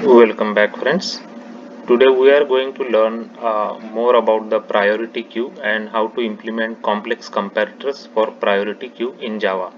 Welcome back, friends. Today we are going to learn more about the priority queue and how to implement complex comparators for priority queue in Java.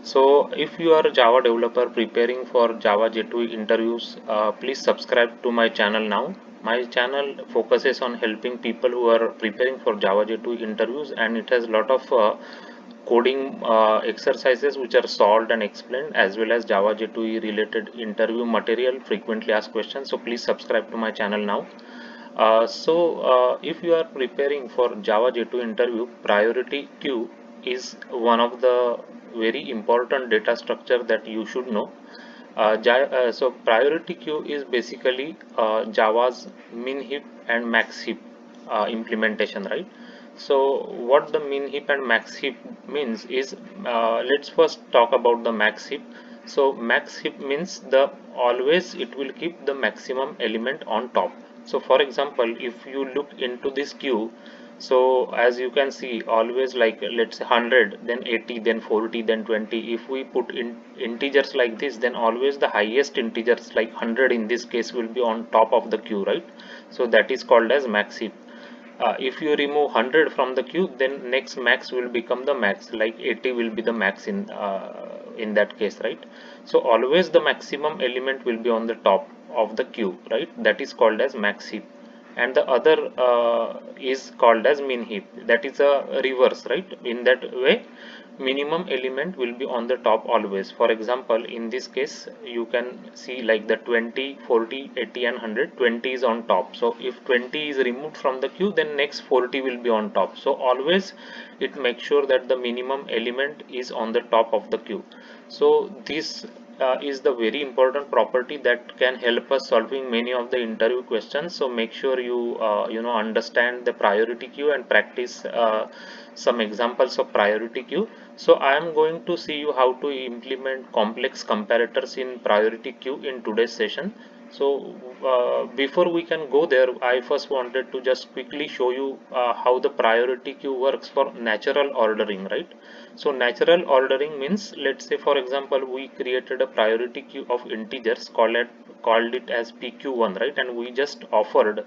So, if you are a Java developer preparing for Java J2E interviews, please subscribe to my channel now. My channel focuses on helping people who are preparing for Java J2E interviews, and it has a lot of coding exercises which are solved and explained, as well as Java J2E related interview material, frequently asked questions. So please subscribe to my channel now. If you are preparing for Java J2 interview, priority queue is one of the very important data structure that you should know. So priority queue is basically Java's min heap and max heap implementation, right? So what the min heap and max heap means is, let's first talk about the max heap. So max heap means the always it will keep the maximum element on top. So for example, if you look into this queue, so as you can see, always like let's say 100, then 80, then 40, then 20. If we put in integers like this, then always the highest integers like 100 in this case will be on top of the queue, right? So that is called as max heap. If you remove 100 from the queue, then next max will become the max, like 80 will be the max in that case, right? So always the maximum element will be on the top of the queue, right? That is called as max heap. And the other is called as min heap, that is a reverse, right? In that way, minimum element will be on the top always. For example, in this case you can see like the 20, 40, 80 and 100. 20 is on top, so if 20 is removed from the queue, then next 40 will be on top. So always it makes sure that the minimum element is on the top of the queue. So this is the very important property that can help us solving many of the interview questions. So make sure you understand the priority queue and practice some examples of priority queue. So I am going to see you how to implement complex comparators in priority queue in today's session. So before we can go there, I first wanted to just quickly show you how the priority queue works for natural ordering, right? So natural ordering means, let's say for example, we created a priority queue of integers, called it as PQ1, right? And we just offered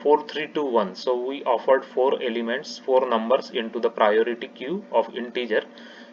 4321. So we offered four elements, four numbers into the priority queue of integer.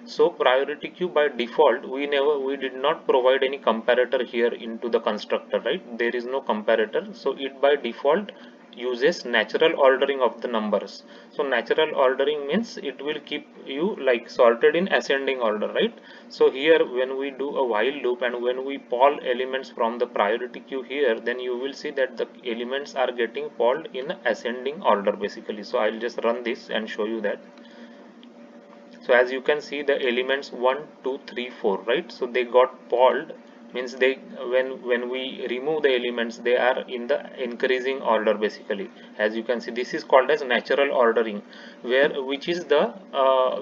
So priority queue by default, we did not provide any comparator here into the constructor, right? There is no comparator. So it by default uses natural ordering of the numbers. So natural ordering means it will keep you like sorted in ascending order, right? So here when we do a while loop and when we poll elements from the priority queue here, then you will see that the elements are getting polled in ascending order basically. So I'll just run this and show you that. So as you can see, the elements 1 2 3 4, right? So they got polled, means they, when we remove the elements, they are in the increasing order basically. As you can see, this is called as natural ordering, where which is the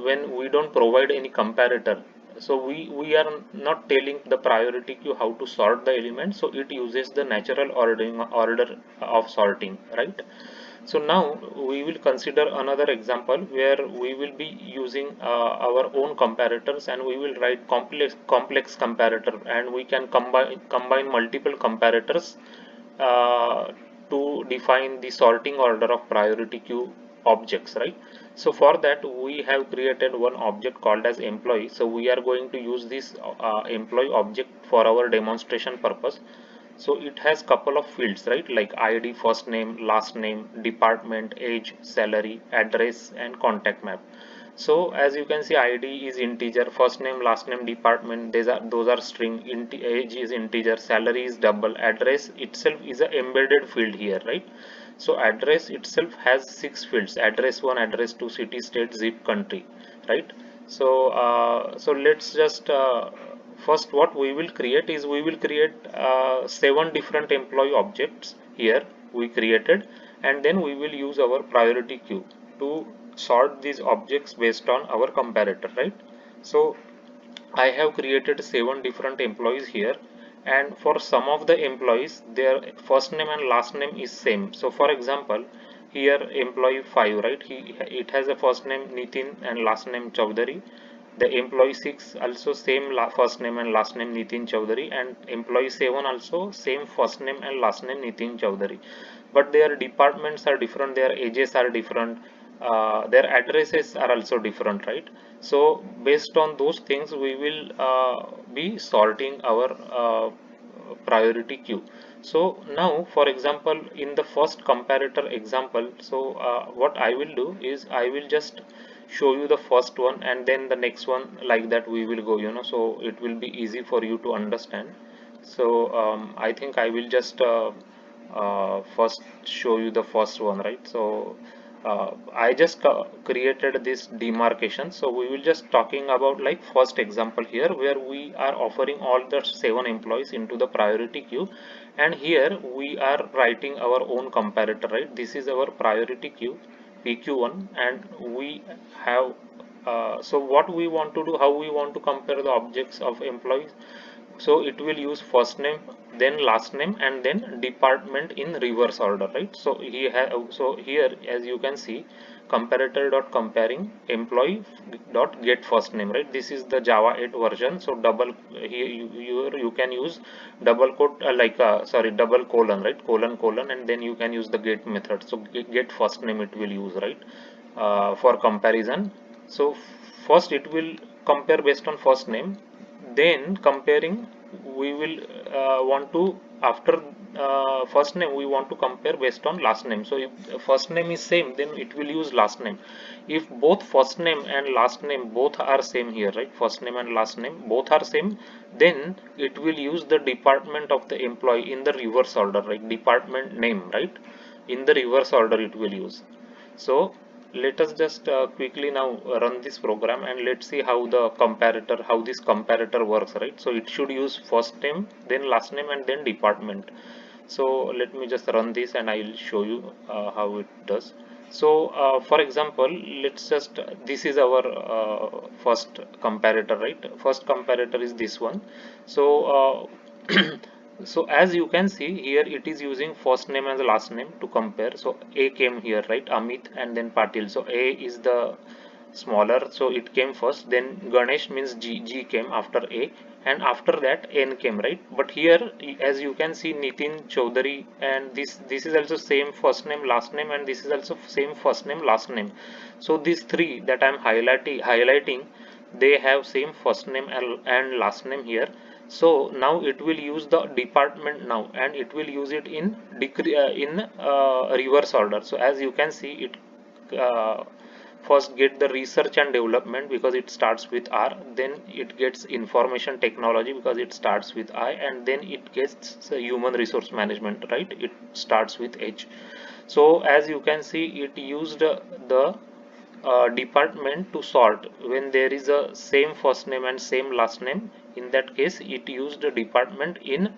when we don't provide any comparator. So we are not telling the priority queue how to sort the elements, so it uses the natural ordering order of sorting, right? So now we will consider another example where we will be using our own comparators, and we will write complex comparator, and we can combine multiple comparators uh, to define the sorting order of priority queue objects, right? So for that we have created one object called as employee. So we are going to use this employee object for our demonstration purpose. So it has couple of fields, right? Like ID, first name, last name, department, age, salary, address and contact map. So as you can see, ID is integer, first name, last name, department, those are string, age is integer, salary is double, address itself is a embedded field here, right? So address itself has six fields: address 1, address 2, city, state, zip, country, right? So let's just first what we will create is, we will create seven different employee objects here we created, and then we will use our priority queue to sort these objects based on our comparator, right? So I have created seven different employees here, and for some of the employees, their first name and last name is same. So for example, here employee 5, right? It has a first name Nitin and last name Chaudhary. The employee 6 also same first name and last name Nitin Chowdhury, and employee 7 also same first name and last name Nitin Chowdhury, but their departments are different, their ages are different, their addresses are also different, right? So based on those things we will be sorting our priority queue. So now for example in the first comparator example, so what I will do is I will just show you the first one and then the next one, like that we will go, so it will be easy for you to understand. So I think I will just first show you the first one, right? So I just created this demarcation, so we will just talking about like first example here where we are offering all the 7 employees into the priority queue, and here we are writing our own comparator, right? This is our priority queue PQ1, and we have so what we want to do, how we want to compare the objects of employees. So it will use first name, then last name, and then department in reverse order, right? So so here as you can see, comparator dot comparing employee dot get first name, right? This is the Java 8 version. So double here you can use double quote sorry, double colon, right? Colon, and then you can use the get method. So get first name it will use, right? For comparison. So first it will compare based on first name, then comparing we will want to, after first name we want to compare based on last name. So if first name is same, then it will use last name. If both first name and last name both are same here, right, first name and last name both are same, then it will use the department of the employee in the reverse order, right, department name, right, in the reverse order it will use. So let us just quickly now run this program and let's see how the comparator, how this comparator works, right? So it should use first name, then last name, and then department. So let me just run this and I will show you how it does. So for example, let's just this is our first comparator, right? First comparator is this one. So so as you can see here, it is using first name and the last name to compare. So A came here, right, Amit, and then Patil. So A is the smaller, so it came first, then Ganesh means G came after A, and after that N came, right? But here as you can see Nitin Chaudhary, and this is also same first name last name, and this is also same first name last name. So these three that I'm highlighting, they have same first name and last name here. So now it will use the department now, and it will use it in reverse order. So as you can see, it first get the research and development because it starts with R, then it gets information technology because it starts with I, and then it gets human resource management, right, it starts with H. So as you can see, it used the department to sort when there is a same first name and same last name. In that case it used a department in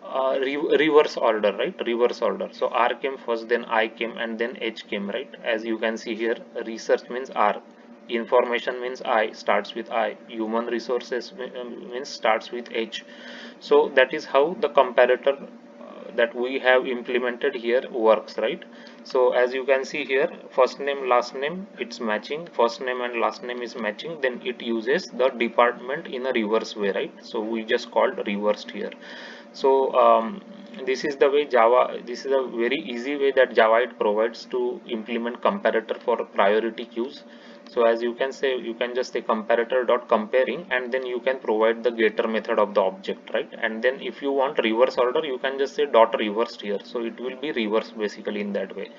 reverse order, right, reverse order. So R came first, then I came, and then H came, right? As you can see here, research means R, information means I, starts with I, human resources means starts with H. So that is how the comparator that we have implemented here works, right? So as you can see here, first name last name it's matching, first name and last name is matching, then it uses the department in a reverse way, right? So we just called reversed here. So this is the way Java, this is a very easy way that Java it provides to implement comparator for priority queues. So as you can say, you can just say comparator dot comparing, and then you can provide the getter method of the object, right? And then if you want reverse order, you can just say dot reversed here. So it will be reversed basically in that way.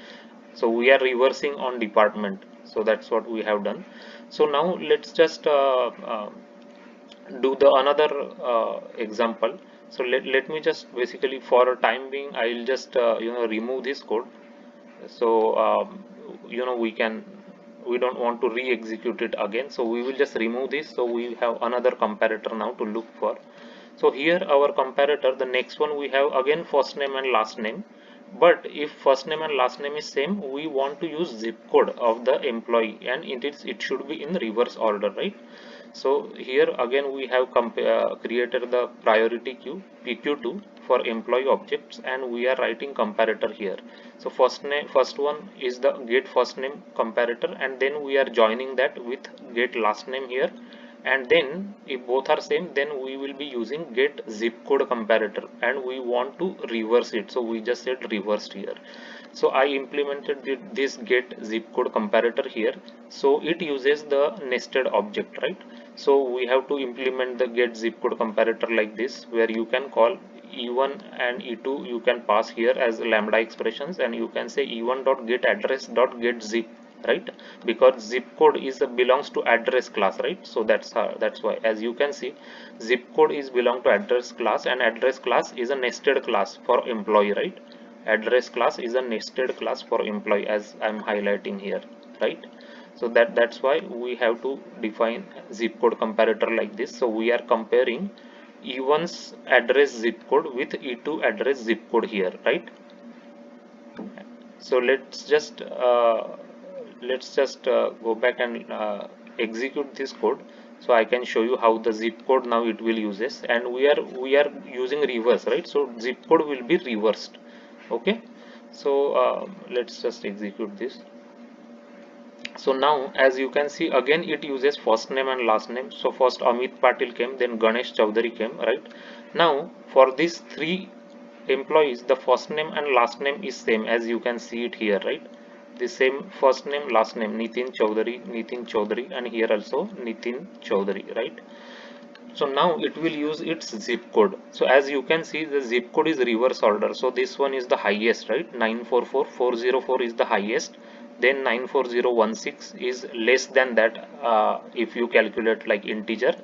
So we are reversing on department. So that's what we have done. So now let's just do the another example. So let me just basically for a time being I'll just remove this code. So we don't want to re-execute it again, so we will just remove this. So we have another comparator now to look for. So here our comparator, the next one we have again first name and last name, but if first name and last name is same, we want to use zip code of the employee, and it should be in reverse order, right? So here again we have created the priority queue PQ2 for employee objects, and we are writing comparator here. So first one is the get first name comparator, and then we are joining that with get last name here, and then if both are same, then we will be using get zip code comparator, and we want to reverse it, so we just said reversed here. So I implemented this get zip code comparator here. So it uses the nested object, right? So we have to implement the get zip code comparator like this, where you can call e1 and e2, you can pass here as lambda expressions, and you can say e1 dot get address dot get zip, right? Because zip code is belongs to address class, right? So that's why, as you can see, zip code is belong to address class, and address class is a nested class for employee, right? Address class is a nested class for employee, as I'm highlighting here, right? So that's why we have to define zip code comparator like this. So we are comparing e1's address zip code with e2 address zip code here, right? So let's just go back and execute this code, so I can show you how the zip code now it will uses, and we are using reverse, right? So zip code will be reversed. Okay, so let's just execute this. So now, as you can see, again it uses first name and last name. So first Amit Patil came, then Ganesh Chaudhary came, right? Now for these three employees, the first name and last name is same, as you can see it here, right? The same first name, last name, Nitin Chaudhary, and here also Nitin Chaudhary, right? So now it will use its zip code. So as you can see, the zip code is reverse order. So this one is the highest, right? 944404 is the highest. Then 94016 is less than that, if you calculate like integer,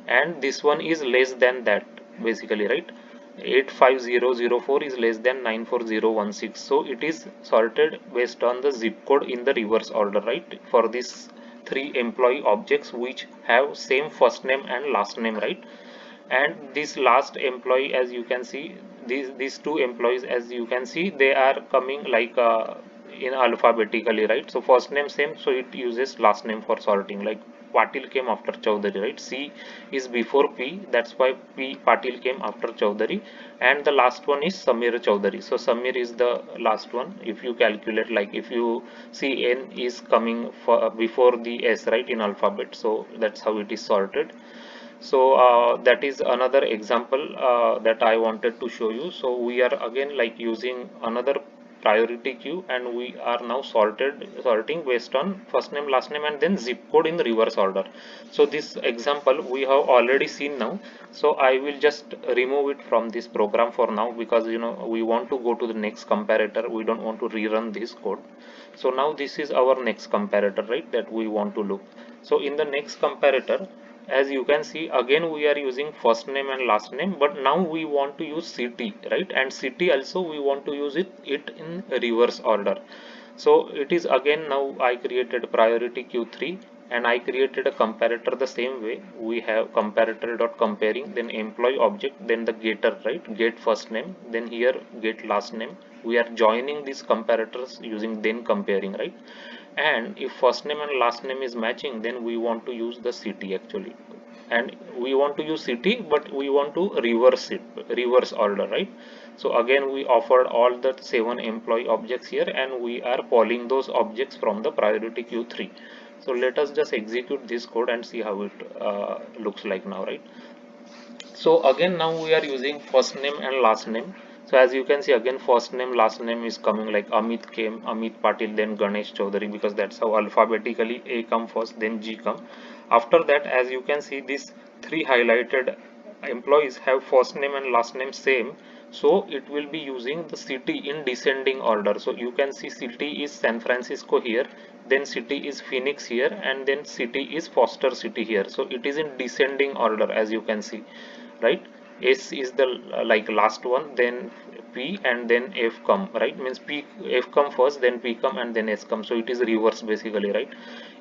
and this one is less than that basically, right? 85004 is less than 94016. So it is sorted based on the zip code in the reverse order, right? For this three employee objects which have same first name and last name, right? And this last employee, as you can see, these two employees, as you can see, they are coming like in alphabetically, right? So first name same, so it uses last name for sorting. Like Patil came after Chaudhary, right? C is before P, that's why P Patil came after Chaudhary, and the last one is Samir Chaudhary. So Samir is the last one. If you calculate, like if you see N is coming for, before the S, right, in alphabet, so that's how it is sorted. So that is another example that I wanted to show you. So we are again like using another priority queue, and we are now sorting based on first name, last name, and then zip code in reverse order. So this example we have already seen now, so I will just remove it from this program for now, because we want to go to the next comparator, we don't want to rerun this code. So now this is our next comparator, right, that we want to look. So in the next comparator, as you can see, again we are using first name and last name, but now we want to use city, right? And city also we want to use it in reverse order. So it is again, now I created priority q3, and I created a comparator the same way. We have comparator dot comparing, then employee object, then the getter, right? Get first name, then here get last name. We are joining these comparators using then comparing, right? And if first name and last name is matching, then we want to use the city actually, and we want to use city, but we want to reverse it, reverse order, right? So again we offered all the 7 employee objects here, and we are calling those objects from the priority q3. So let us just execute this code and see how it looks like now, right? So again, now we are using first name and last name. So as you can see, again first name, last name is coming like Amit came, Amit Patil, then Ganesh Chaudhary, because that's how alphabetically A come first, then G come after that. As you can see, these three highlighted employees have first name and last name same, so it will be using the city in descending order. So you can see city is San Francisco here, then city is Phoenix here, and then city is Foster City here. So it is in descending order, as you can see, right? S is the like last one, then P, and then F come, right? Means P, F come first, then P come, and then S come. So it is reverse basically, right?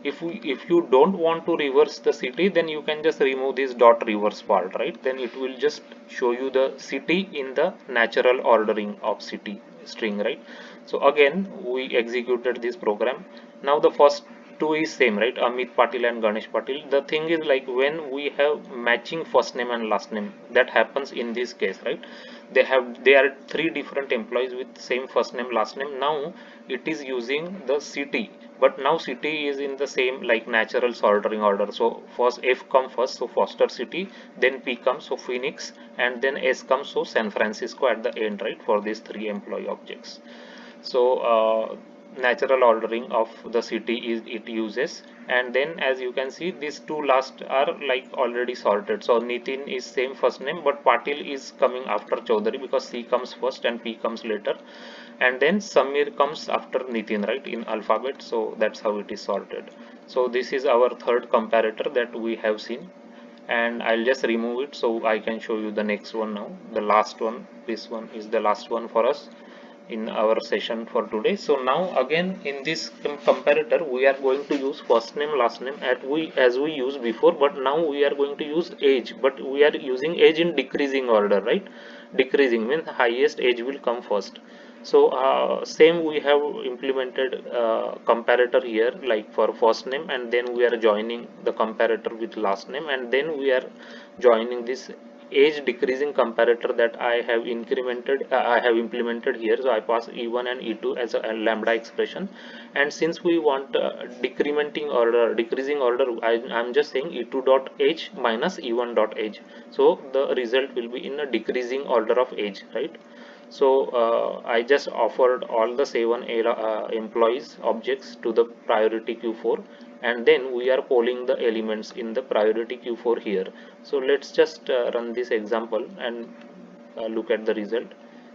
If you don't want to reverse the city, then you can just remove this dot reverse part, right? Then it will just show you the city in the natural ordering of city string, right? So again we executed this program. Now the first two is same, right? Amit Patil and Ganesh Patil. The thing is like when we have matching first name and last name, that happens in this case, right? They are three different employees with same first name last name. Now it is using the city, but now city is in the same like natural sorting order. So first F come first, so Foster City, then P comes, so Phoenix, and then S comes, so San Francisco at the end, right? For these three employee objects. So natural ordering of the city is it uses, and then as you can see these two last are like already sorted. So Nitin is same first name, but Patil is coming after Chaudhary because C comes first and P comes later, and then Samir comes after Nitin, right, in alphabet. So that's how it is sorted. So this is our third comparator that we have seen, and I'll just remove it so I can show you the next one now. The last one, this one is the last one for us in our session for today. So now again in this comparator we are going to use first name last name as we used before, but now we are going to use age, but we are using age in decreasing order, right? Decreasing means highest age will come first. So same we have implemented comparator here like for first name, and then we are joining the comparator with last name, and then we are joining this age decreasing comparator that I have implemented here. So I pass E1 and E2 as a lambda expression, and since we want decreasing order, I'm just saying E2 dot age minus E1 dot age. So the result will be in a decreasing order of age, right? So I just offered all the 7 employees objects to the priority queue 4, and then we are polling the elements in the priority queue 4 here. So let's just run this example and look at the result.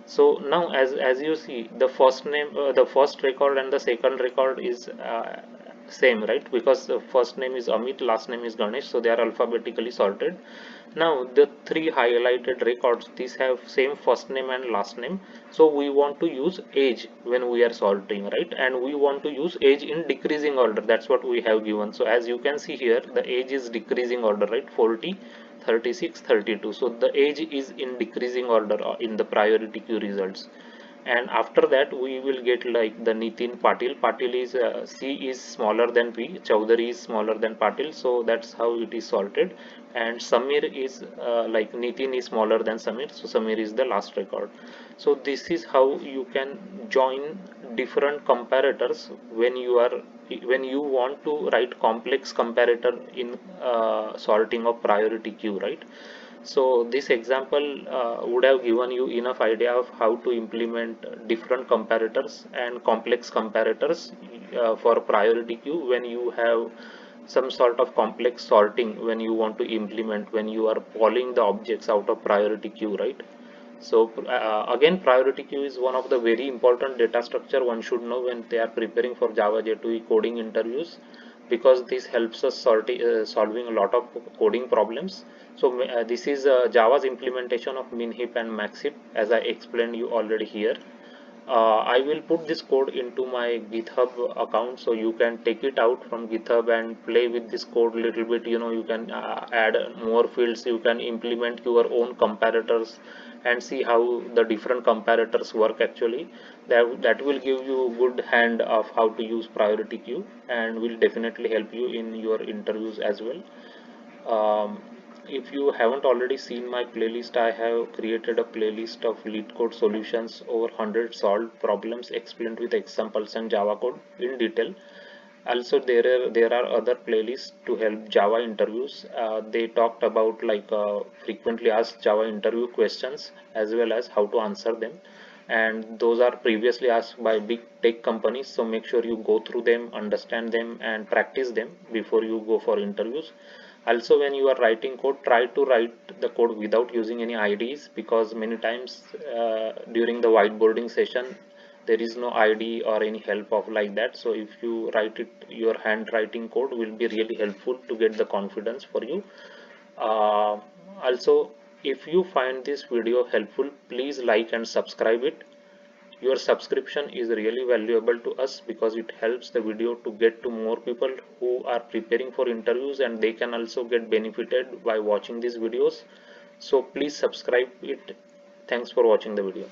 So now as you see, the first name, the first record and the second record is same, right? Because the first name is Amit, last name is Ganesh, so they are alphabetically sorted. Now the three highlighted records, these have same first name and last name. So we want to use age when we are sorting, right? And we want to use age in decreasing order. That's what we have given. So as you can see here, the age is decreasing order, right? 40, 36, 32. So the age is in decreasing order in the priority queue results. And after that we will get like the Nitin Patil. Patil is C is smaller than P, Chaudhary is smaller than Patil, so that's how it is sorted. And Samir is like Nitin is smaller than Samir, so Samir is the last record. So this is how you can join different comparators when you want to write complex comparator in sorting of priority queue, right? So this example would have given you enough idea of how to implement different comparators and complex comparators for priority queue when you have some sort of complex sorting when you want to implement, when you are polling the objects out of priority queue, right? So again, priority queue is one of the very important data structure one should know when they are preparing for Java J2E coding interviews, because this helps us solving a lot of coding problems. So this is Java's implementation of minheap and maxheap, as I explained you already here. I will put this code into my GitHub account, so you can take it out from GitHub and play with this code a little bit. You know, you can add more fields, you can implement your own comparators and see how the different comparators work actually. That will give you a good hand of how to use priority queue and will definitely help you in your interviews as well. If you haven't already seen my playlist, I have created a playlist of LeetCode solutions, over 100 solved problems explained with examples and Java code in detail. Also, there are other playlists to help Java interviews. They talked about like frequently asked Java interview questions as well as how to answer them, and those are previously asked by big tech companies. So make sure you go through them, understand them, and practice them before you go for interviews. Also, when you are writing code, try to write the code without using any IDs, because many times during the whiteboarding session there is no ID or any help of like that. So if you write it, your handwriting code will be really helpful to get the confidence for you. Also, if you find this video helpful, please like and subscribe it. Your subscription is really valuable to us because it helps the video to get to more people who are preparing for interviews, and they can also get benefited by watching these videos. So please subscribe it. Thanks for watching the video.